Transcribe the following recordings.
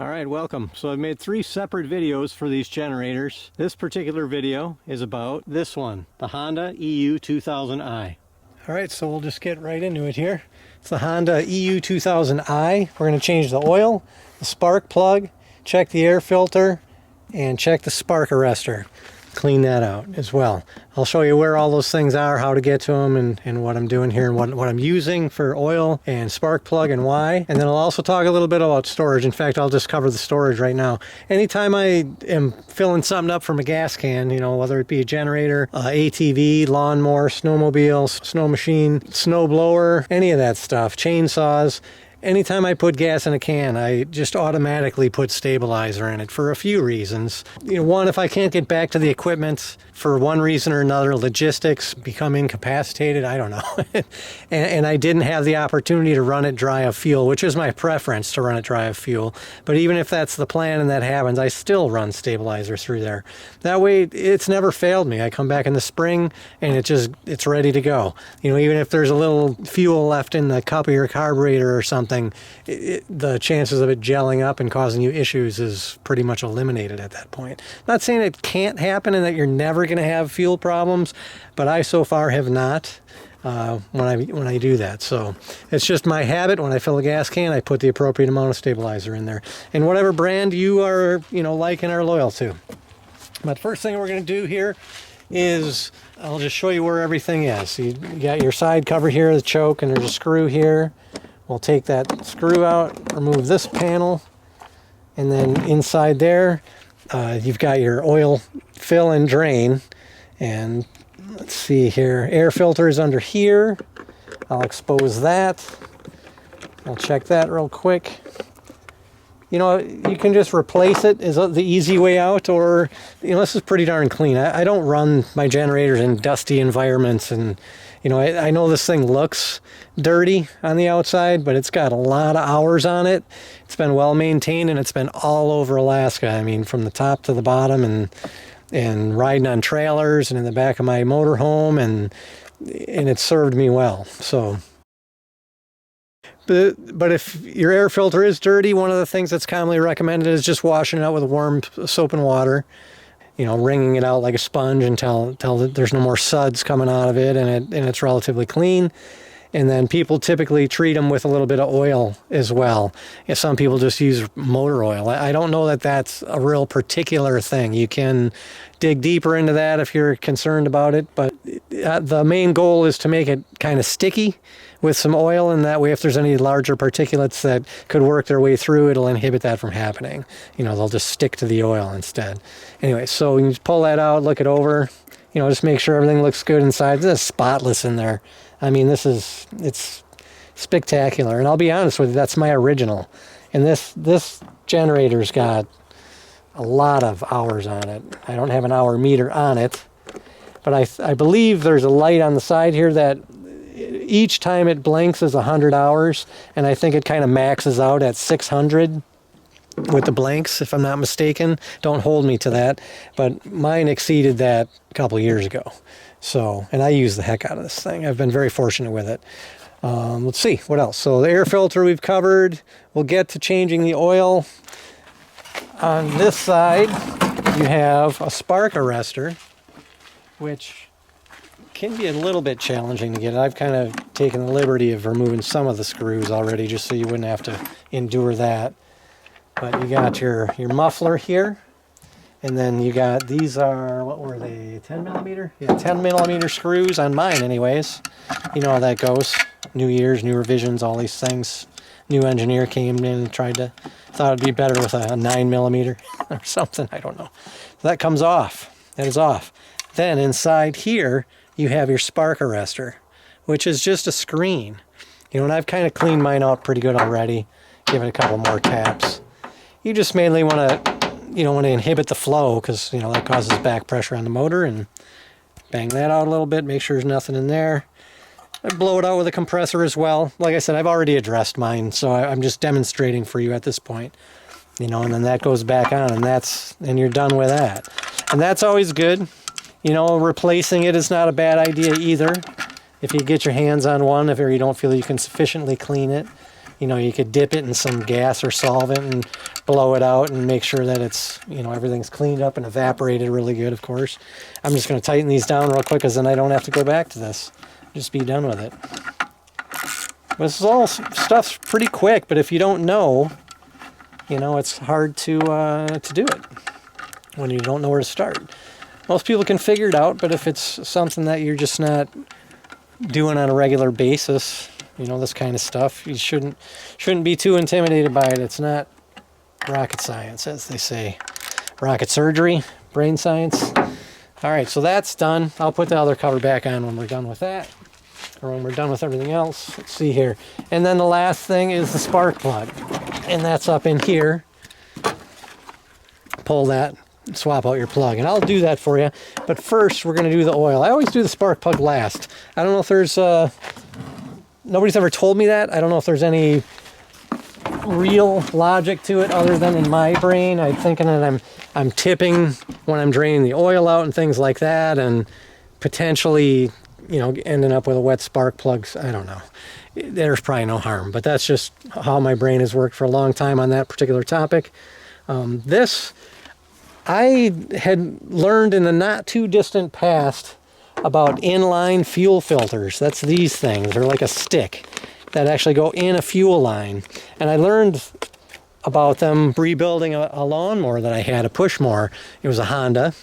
All right, welcome. So I've made 3 separate videos for these generators. This particular video is about this one, the Honda EU2000i. All right, so we'll just get right into it here. It's the Honda EU2000i. We're going to change the oil, the spark plug, check the air filter, and check the spark arrestor. Clean that out as well. I'll show you where all those things are, how to get to them, and what I'm doing here, and what I'm using for oil and spark plug and why. And then I'll also talk a little bit about storage. In fact, I'll just cover the storage right now. Anytime I am filling something up from a gas can, you know, whether it be a generator, ATV, lawnmower, snowmobile, snow machine, snow blower, any of that stuff, chainsaws, anytime I put gas in a can, I just automatically put stabilizer in it for a few reasons. You know, one, if I can't get back to the equipment for one reason or another, logistics, become incapacitated, I don't know. and I didn't have the opportunity to run it dry of fuel, which is my preference, to run it dry of fuel. But even if that's the plan and that happens, I still run stabilizer through there. That way, it's never failed me. I come back in the spring and it's ready to go. You know, even if there's a little fuel left in the cup of your carburetor or something, the chances of it gelling up and causing you issues is pretty much eliminated at that point. Not saying it can't happen and that you're never going to have fuel problems, but I so far have not when I do that. So it's just my habit. When I fill a gas can, I put the appropriate amount of stabilizer in there, and whatever brand you are, you know, like and are loyal to. But first thing we're going to do here is I'll just show you where everything is. So you got your side cover here, the choke, and there's a screw here. We'll take that screw out, remove this panel, and then inside there you've got your oil fill and drain. And let's see here, air filter is under here. I'll expose that. I'll check that real quick. You know, you can just replace it is the easy way out, or, you know, this is pretty darn clean. I don't run my generators in dusty environments, and, you know, I know this thing looks dirty on the outside, but it's got a lot of hours on it. It's been well maintained, and it's been all over Alaska. I mean, from the top to the bottom, and riding on trailers and in the back of my motorhome, and it served me well. So. But if your air filter is dirty, one of the things that's commonly recommended is just washing it out with warm soap and water. You know, wringing it out like a sponge until there's no more suds coming out of it, and it's relatively clean. And then people typically treat them with a little bit of oil as well. And some people just use motor oil. I don't know that that's a real particular thing. You can dig deeper into that if you're concerned about it, but the main goal is to make it kind of sticky with some oil, and that way if there's any larger particulates that could work their way through, it'll inhibit that from happening. You know, they'll just stick to the oil instead. Anyway, so you just pull that out, look it over, you know, just make sure everything looks good inside. It's spotless in there. I mean, it's spectacular. And I'll be honest with you, that's my original. And this generator's got a lot of hours on it. I don't have an hour meter on it, but I believe there's a light on the side here that each time it blinks is 100 hours, and I think it kind of maxes out at 600 with the blinks, if I'm not mistaken. Don't hold me to that, but mine exceeded that a couple years ago. So, and I use the heck out of this thing. I've been very fortunate with it. Let's see, what else? So the air filter we've covered. We'll get to changing the oil. On this side, you have a spark arrestor, which can be a little bit challenging to get. I've kind of taken the liberty of removing some of the screws already, just so you wouldn't have to endure that. But you got your muffler here, and then you got, these are, what were they, 10 millimeter? Yeah, 10 millimeter screws on mine anyways. You know how that goes. New years, new revisions, all these things. New engineer came in and thought it'd be better with a 9 millimeter or something, I don't know. So that comes off, that is off. Then inside here, you have your spark arrestor, which is just a screen. You know, and I've kind of cleaned mine out pretty good already. Give it a couple more taps. You just mainly want to inhibit the flow, because, you know, that causes back pressure on the motor, and bang that out a little bit, make sure there's nothing in there. I blow it out with a compressor as well. Like I said, I've already addressed mine, so I'm just demonstrating for you at this point. You know, and then that goes back on, and you're done with that. And that's always good. You know, replacing it is not a bad idea either. If you get your hands on one, if you don't feel you can sufficiently clean it. You know, you could dip it in some gas or solvent and blow it out and make sure that it's, you know, everything's cleaned up and evaporated really good, of course. I'm just going to tighten these down real quick because then I don't have to go back to this. Just be done with it. This is all stuff's pretty quick, but if you don't know, you know, it's hard to do it when you don't know where to start. Most people can figure it out, but if it's something that you're just not doing on a regular basis, you know, this kind of stuff, you shouldn't be too intimidated by it. It's not rocket science, as they say. Rocket surgery, brain science. All right, so that's done. I'll put the other cover back on when we're done with that, or when we're done with everything else. Let's see here. And then the last thing is the spark plug, and that's up in here. Pull that, swap out your plug, and I'll do that for you. But first, we're going to do the oil. I always do the spark plug last. I don't know if there's nobody's ever told me that. I don't know if there's any real logic to it other than in my brain. I'm thinking that I'm tipping when I'm draining the oil out and things like that, and potentially, you know, ending up with a wet spark plug. I don't know. There's probably no harm, but that's just how my brain has worked for a long time on that particular topic. This, I had learned in the not too distant past about inline fuel filters. That's these things. They're like a stick that actually go in a fuel line. And I learned about them rebuilding a lawnmower that I had, a push mower. It was a Honda,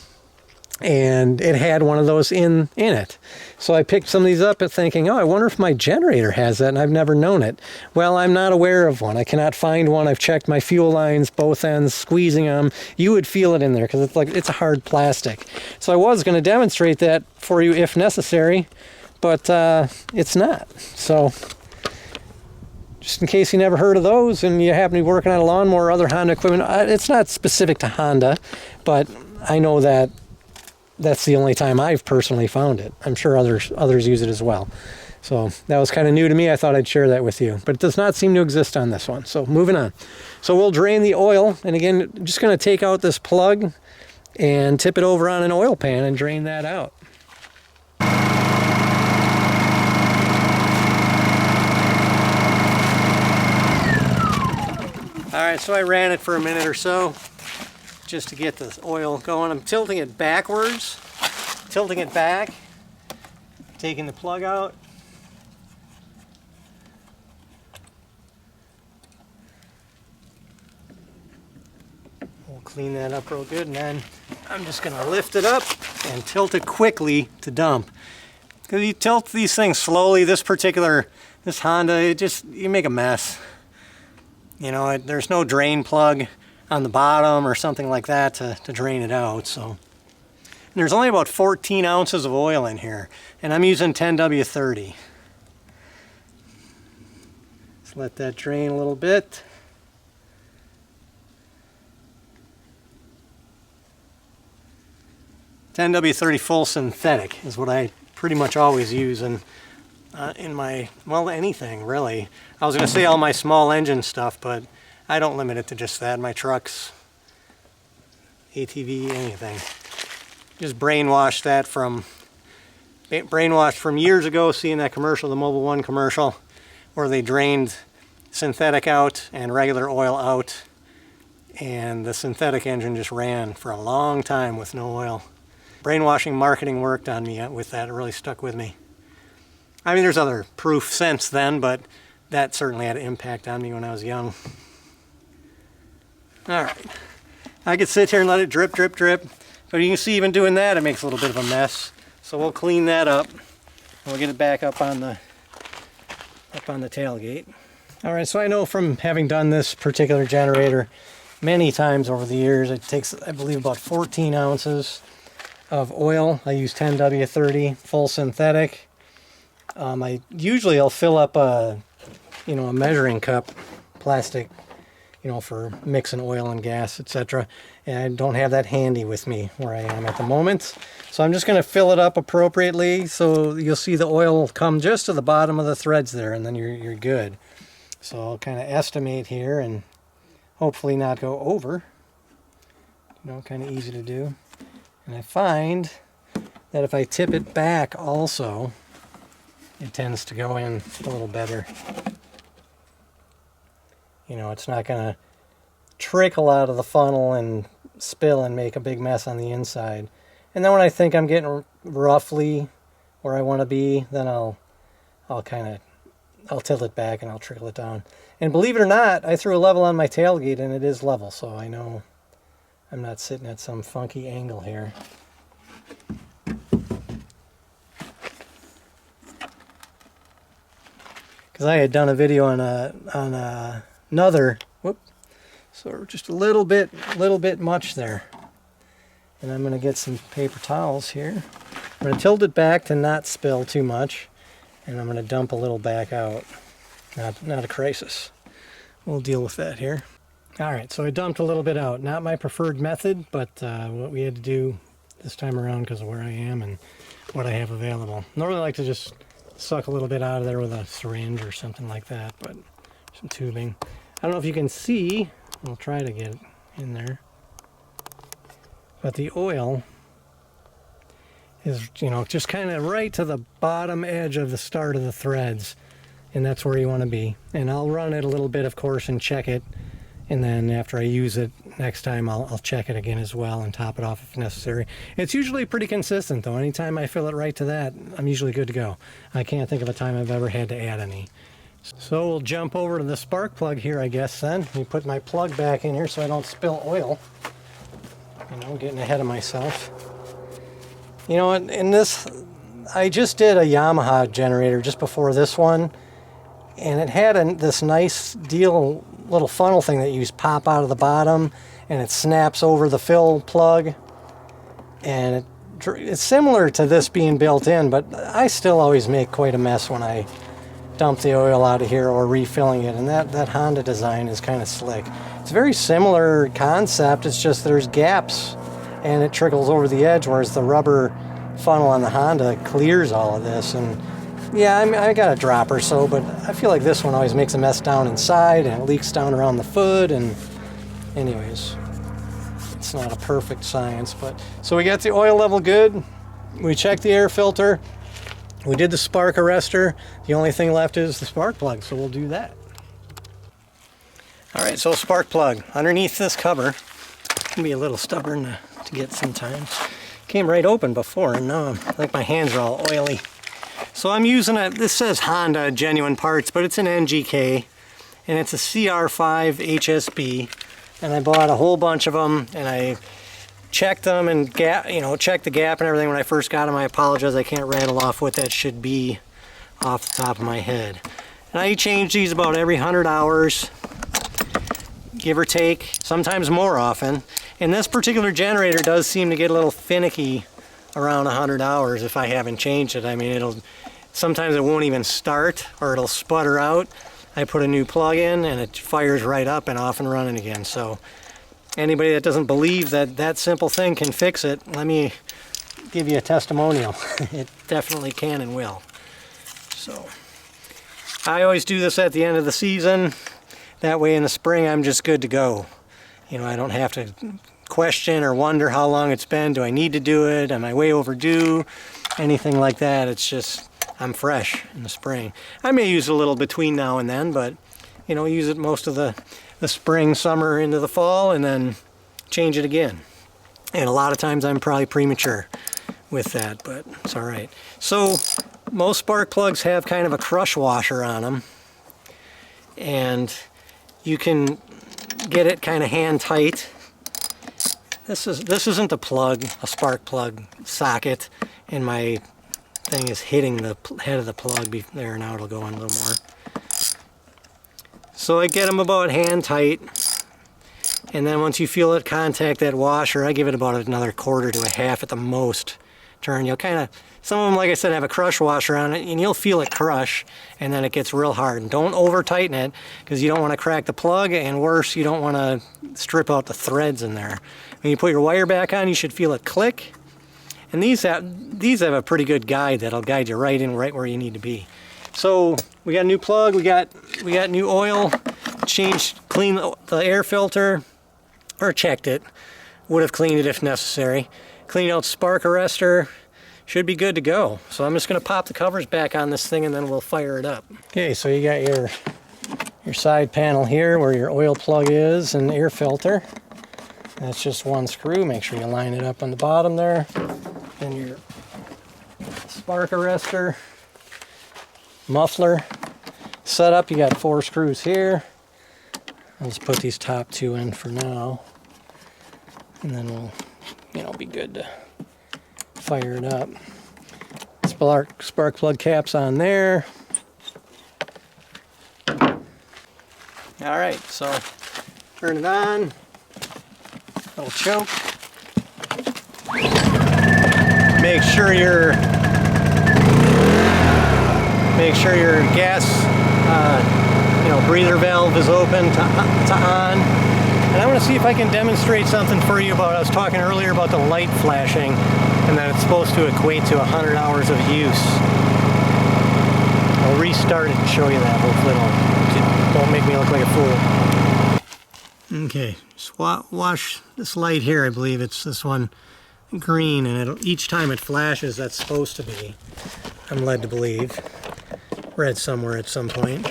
and it had one of those in it. So I picked some of these up and thinking, oh, I wonder if my generator has that, and I've never known it. Well, I'm not aware of one. I cannot find one. I've checked my fuel lines, both ends, squeezing them. You would feel it in there because it's a hard plastic. So I was going to demonstrate that for you if necessary, but it's not. So just in case you never heard of those and you happen to be working on a lawnmower or other Honda equipment, it's not specific to Honda, but I know that that's the only time I've personally found it. I'm sure others use it as well. So that was kind of new to me. I thought I'd share that with you. But it does not seem to exist on this one. So moving on. So we'll drain the oil. And again, just going to take out this plug and tip it over on an oil pan and drain that out. All right, so I ran it for a minute or so just to get the oil going. I'm tilting it backwards, tilting it back, taking the plug out. We'll clean that up real good, and then I'm just going to lift it up and tilt it quickly to dump. Because you tilt these things slowly, this Honda, you make a mess. You know, there's no drain plug on the bottom or something like that to drain it out. So and there's only about 14 ounces of oil in here, and I'm using 10W30. Let's let that drain a little bit. (10W30) full synthetic is what I pretty much always use in my, well, anything really. I was going to say all my small engine stuff, but I don't limit it to just that. My trucks, ATV, anything. Just brainwashed from years ago, seeing that commercial, the Mobil 1 commercial, where they drained synthetic out and regular oil out, and the synthetic engine just ran for a long time with no oil. Brainwashing marketing worked on me with that. It really stuck with me. I mean, there's other proof since then, but that certainly had an impact on me when I was young. All right, I could sit here and let it drip, drip, drip, but you can see even doing that, it makes a little bit of a mess. So we'll clean that up, and we'll get it back up on the tailgate. All right, so I know from having done this particular generator many times over the years, it takes, I believe, about 14 ounces of oil. I use 10W30 full synthetic. I'll fill up a measuring cup, plastic, for mixing oil and gas, etc. And I don't have that handy with me where I am at the moment. So I'm just going to fill it up appropriately so you'll see the oil come just to the bottom of the threads there, and then you're good. So I'll kind of estimate here and hopefully not go over. Kind of easy to do. And I find that if I tip it back also, it tends to go in a little better. You know, it's not going to trickle out of the funnel and spill and make a big mess on the inside. And then when I think I'm getting roughly where I want to be, then I'll tilt it back and I'll trickle it down. And believe it or not, I threw a level on my tailgate and it is level, so I know I'm not sitting at some funky angle here. Because I had done a video on another, so just a little bit much there. And I'm going to get some paper towels here. I'm going to tilt it back to not spill too much, and I'm going to dump a little back out. Not a crisis. We'll deal with that here. All right, so I dumped a little bit out. Not my preferred method, but what we had to do this time around because of where I am and what I have available. Normally I like to just suck a little bit out of there with a syringe or something like that, but some tubing. I don't know if you can see, I'll try to get it in there, but the oil is, you know, just kind of right to the bottom edge of the start of the threads, and that's where you want to be. And I'll run it a little bit, of course, and check it, and then after I use it next time I'll check it again as well and top it off if necessary. It's usually pretty consistent though. Anytime I fill it right to that, I'm usually good to go. I can't think of a time I've ever had to add any. So we'll jump over to the spark plug here, I guess, then. Let me put my plug back in here so I don't spill oil. You know, getting ahead of myself. You know, in this, I just did a Yamaha generator just before this one, and it had this nice little funnel thing that you pop out of the bottom, and it snaps over the fill plug, and it's similar to this being built in, but I still always make quite a mess when I dump the oil out of here or refilling it, and that Honda design is kind of slick. It's a very similar concept, it's just there's gaps and it trickles over the edge, whereas the rubber funnel on the Honda clears all of this. And yeah, I got a drop or so, but I feel like this one always makes a mess down inside and it leaks down around the foot, and anyways, it's not a perfect science. But so we got the oil level good, we checked the air filter, we did the spark arrestor. The only thing left is the spark plug, so we'll do that. All right, so spark plug underneath this cover. Can be a little stubborn to get sometimes. Came right open before, and now I think my hands are all oily. So I'm using this says Honda Genuine Parts, but it's an NGK, and it's a CR5 HSB, and I bought a whole bunch of them, and I checked them and checked the gap and everything when I first got them. I apologize, I can't rattle off what that should be off the top of my head. And I change these about every 100 hours, give or take, sometimes more often. And this particular generator does seem to get a little finicky around 100 hours if I haven't changed it. I mean, sometimes it won't even start, or it'll sputter out. I put a new plug in and it fires right up and off and running again. So anybody that doesn't believe that simple thing can fix it, let me give you a testimonial. It definitely can and will. So I always do this at the end of the season. That way in the spring I'm just good to go. You know, I don't have to question or wonder how long it's been. Do I need to do it? Am I way overdue? Anything like that. It's just, I'm fresh in the spring. I may use a little between now and then, but you know, use it most of the spring, summer, into the fall, and then change it again. And a lot of times I'm probably premature with that, but it's all right. So most spark plugs have kind of a crush washer on them, and you can get it kind of hand tight. This isn't a plug, a spark plug socket, and my thing is hitting the head of the plug there. Now it'll go on a little more. So I get them about hand tight, and then once you feel it contact that washer, I give it about another quarter to a half at the most turn. You'll kind of, some of them, like I said, have a crush washer on it, and you'll feel it crush, and then it gets real hard. And don't over tighten it, because you don't want to crack the plug, and worse, you don't want to strip out the threads in there. When you put your wire back on, you should feel it click. And these have a pretty good guide that'll guide you right in, right where you need to be. So we got a new plug, we got new oil, cleaned the air filter, or checked it. Would have cleaned it if necessary. Cleaned out spark arrestor, should be good to go. So I'm just gonna pop the covers back on this thing and then we'll fire it up. Okay, so you got your your side panel here where your oil plug is and air filter. That's just one screw. Make sure you line it up on the bottom there. Then your spark arrestor, muffler setup. You got 4 screws here. I'll just put these top 2 in for now, and then we'll, be good to fire it up. Spark plug caps on there. All right, so turn it on. Little choke. Make sure your gas breather valve is open to on. And I want to see if I can demonstrate something for you about, I was talking earlier about the light flashing and that it's supposed to equate to 100 hours of use. I'll restart it and show you that. Hopefully it won't make me look like a fool. Okay, just watch this light here. I believe it's this one green, and each time it flashes, that's supposed to be, I'm led to believe, red somewhere at some point.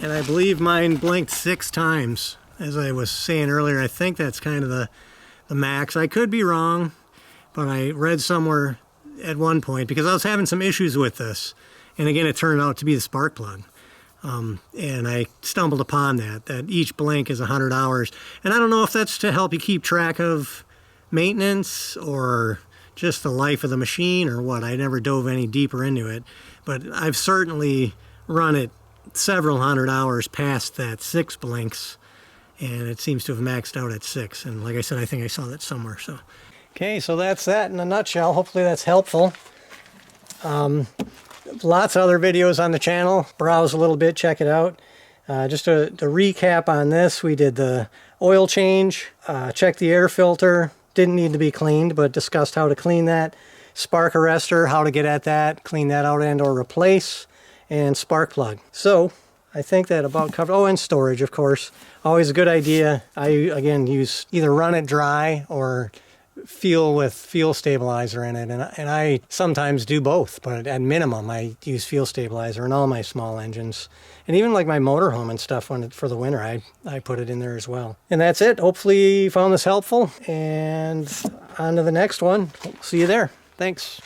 And I believe mine blinked 6 times, as I was saying earlier. I think that's kind of the max. I could be wrong, but I read somewhere at one point, because I was having some issues with this, and again it turned out to be the spark plug. And I stumbled upon that each blink is 100 hours. And I don't know if that's to help you keep track of maintenance or just the life of the machine or what. I never dove any deeper into it, but I've certainly run it several 100 hours past that 6 blinks, and it seems to have maxed out at 6. And like I said, I think I saw that somewhere. So okay, so that's that in a nutshell. Hopefully that's helpful. Lots of other videos on the channel. Browse a little bit, check it out. Just to recap on this, we did the oil change, checked the air filter, didn't need to be cleaned, but discussed how to clean that. Spark arrestor, how to get at that, clean that out and or replace, and spark plug. So I think that about covered. Oh, and storage, of course. Always a good idea. I, again, use either run it dry or fuel with fuel stabilizer in it, and I sometimes do both, but at minimum I use fuel stabilizer in all my small engines, and even like my motorhome and stuff for the winter I put it in there as well. And that's it. Hopefully you found this helpful, and on to the next one. See you there. Thanks.